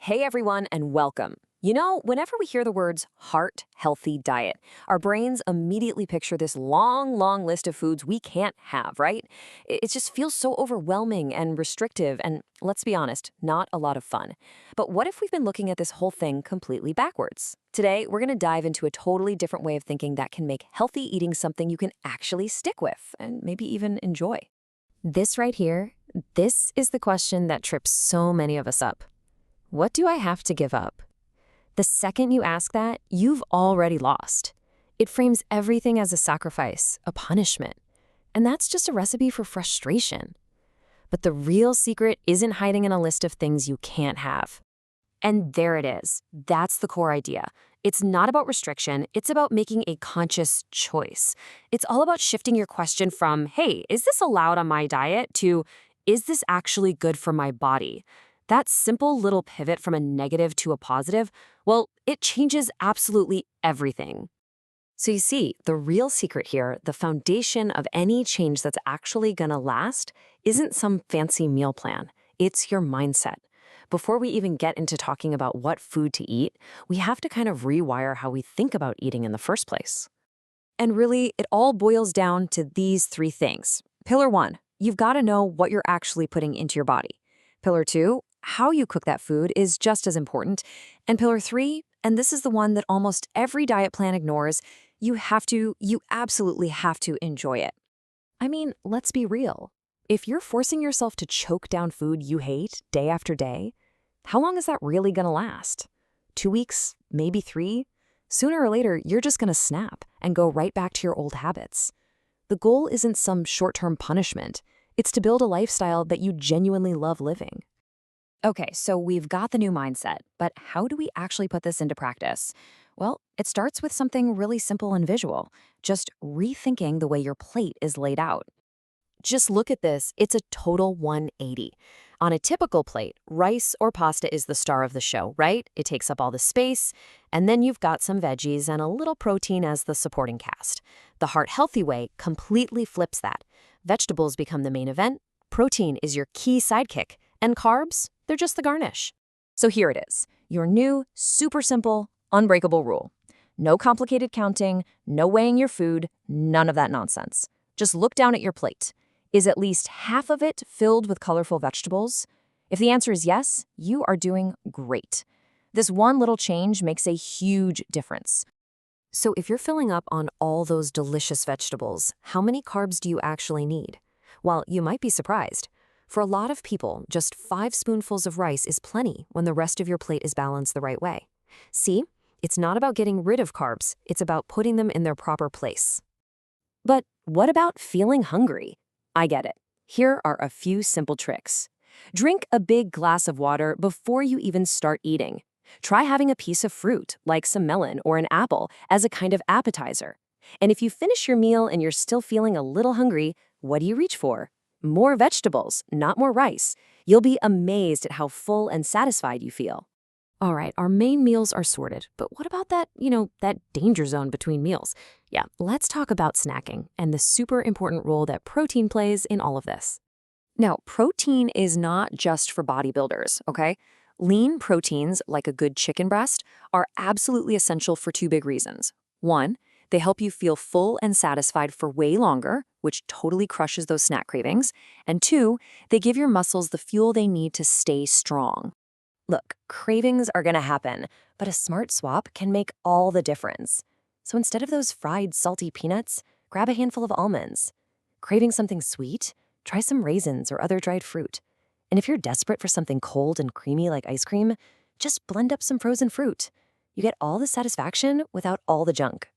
Hey everyone, and welcome. Whenever we hear the words heart healthy diet, our brains immediately picture this long, long list of foods we can't have, right? It just feels so overwhelming and restrictive, and let's be honest, not a lot of fun. But what if we've been looking at this whole thing completely backwards? Today, we're going to dive into a totally different way of thinking that can make healthy eating something you can actually stick with and maybe even enjoy. This right here, this is the question that trips so many of us up. What do I have to give up? The second you ask that, you've already lost. It frames everything as a sacrifice, a punishment. And that's just a recipe for frustration. But the real secret isn't hiding in a list of things you can't have. And there it is. That's the core idea. It's not about restriction, it's about making a conscious choice. It's all about shifting your question from, hey, is this allowed on my diet, to, is this actually good for my body? That simple little pivot from a negative to a positive, well, it changes absolutely everything. So you see, the real secret here, the foundation of any change that's actually gonna last, isn't some fancy meal plan. It's your mindset. Before we even get into talking about what food to eat, we have to kind of rewire how we think about eating in the first place. And really, it all boils down to these three things. Pillar 1, you've got to know what you're actually putting into your body. Pillar 2, how you cook that food is just as important. And pillar 3, and this is the one that almost every diet plan ignores, you absolutely have to enjoy it. I mean, let's be real. If you're forcing yourself to choke down food you hate day after day, how long is that really gonna last? 2 weeks? Maybe 3? Sooner or later, you're just gonna snap and go right back to your old habits. The goal isn't some short-term punishment. It's to build a lifestyle that you genuinely love living. Okay, so we've got the new mindset, but how do we actually put this into practice? Well, it starts with something really simple and visual, just rethinking the way your plate is laid out. Just look at this, it's a total 180. On a typical plate, rice or pasta is the star of the show, right? It takes up all the space, and then you've got some veggies and a little protein as the supporting cast. The heart-healthy way completely flips that. Vegetables become the main event, protein is your key sidekick, and carbs, they're just the garnish. So here it is, your new, super simple, unbreakable rule. No complicated counting, no weighing your food, none of that nonsense. Just look down at your plate. Is at least half of it filled with colorful vegetables? If the answer is yes, you are doing great. This one little change makes a huge difference. So if you're filling up on all those delicious vegetables, how many carbs do you actually need? Well, you might be surprised. For a lot of people, just 5 spoonfuls of rice is plenty when the rest of your plate is balanced the right way. See, it's not about getting rid of carbs, it's about putting them in their proper place. But what about feeling hungry? I get it. Here are a few simple tricks. Drink a big glass of water before you even start eating. Try having a piece of fruit, like some melon or an apple, as a kind of appetizer. And if you finish your meal and you're still feeling a little hungry, what do you reach for? More vegetables, not more rice. You'll be amazed at how full and satisfied you feel. All right, our main meals are sorted, but what about that danger zone between meals? Yeah, let's talk about snacking and the super important role that protein plays in all of this. Now, protein is not just for bodybuilders, okay? Lean proteins, like a good chicken breast, are absolutely essential for 2 big reasons. 1, they help you feel full and satisfied for way longer, which totally crushes those snack cravings. And 2, they give your muscles the fuel they need to stay strong. Look, cravings are gonna happen, but a smart swap can make all the difference. So instead of those fried, salty peanuts, grab a handful of almonds. Craving something sweet? Try some raisins or other dried fruit. And if you're desperate for something cold and creamy like ice cream, just blend up some frozen fruit. You get all the satisfaction without all the junk.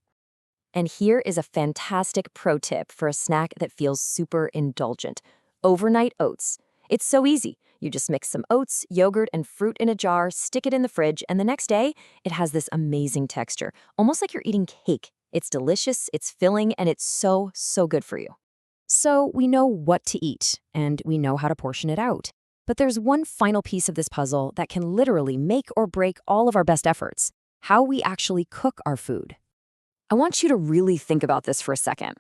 And here is a fantastic pro tip for a snack that feels super indulgent: overnight oats. It's so easy. You just mix some oats, yogurt, and fruit in a jar, stick it in the fridge, and the next day, it has this amazing texture, almost like you're eating cake. It's delicious, it's filling, and it's so, so good for you. So we know what to eat, and we know how to portion it out. But there's one final piece of this puzzle that can literally make or break all of our best efforts: how we actually cook our food. I want you to really think about this for a second.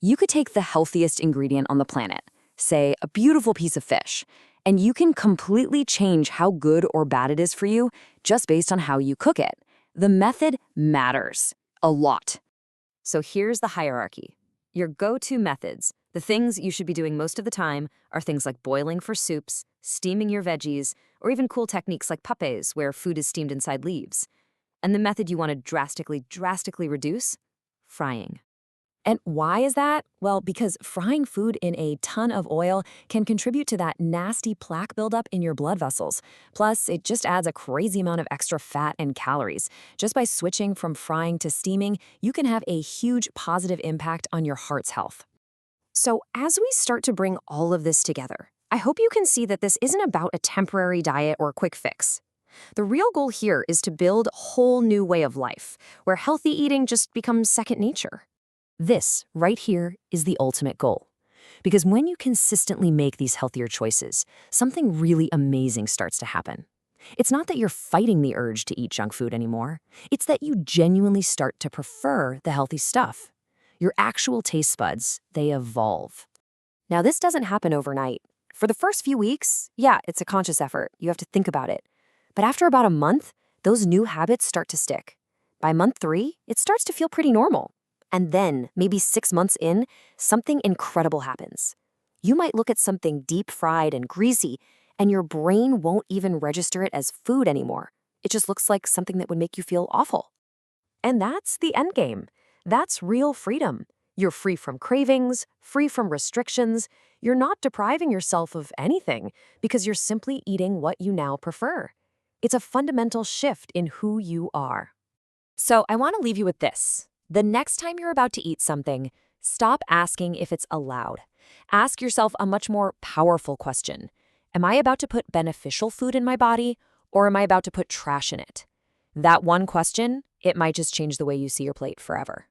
You could take the healthiest ingredient on the planet, say a beautiful piece of fish, And you can completely change how good or bad it is for you just based on how you cook it. The method matters a lot. So here's the hierarchy. Your go-to methods, the things you should be doing most of the time, are things like boiling for soups, steaming your veggies, or even cool techniques like pepes, where food is steamed inside leaves. And the method you want to drastically reduce? Frying. And why is that? Well, because frying food in a ton of oil can contribute to that nasty plaque buildup in your blood vessels. Plus, it just adds a crazy amount of extra fat and calories. Just by switching from frying to steaming, you can have a huge positive impact on your heart's health. So, as we start to bring all of this together, I hope you can see that this isn't about a temporary diet or a quick fix. The real goal here is to build a whole new way of life, where healthy eating just becomes second nature. This, right here, is the ultimate goal. Because when you consistently make these healthier choices, something really amazing starts to happen. It's not that you're fighting the urge to eat junk food anymore. It's that you genuinely start to prefer the healthy stuff. Your actual taste buds, they evolve. Now, this doesn't happen overnight. For the first few weeks, yeah, it's a conscious effort. You have to think about it. But after about a month, those new habits start to stick. By month 3, it starts to feel pretty normal. And then, maybe 6 months in, something incredible happens. You might look at something deep fried and greasy, and your brain won't even register it as food anymore. It just looks like something that would make you feel awful. And that's the end game. That's real freedom. You're free from cravings, free from restrictions. You're not depriving yourself of anything because you're simply eating what you now prefer. It's a fundamental shift in who you are. So I want to leave you with this. The next time you're about to eat something, stop asking if it's allowed. Ask yourself a much more powerful question. Am I about to put beneficial food in my body, or am I about to put trash in it? That one question, it might just change the way you see your plate forever.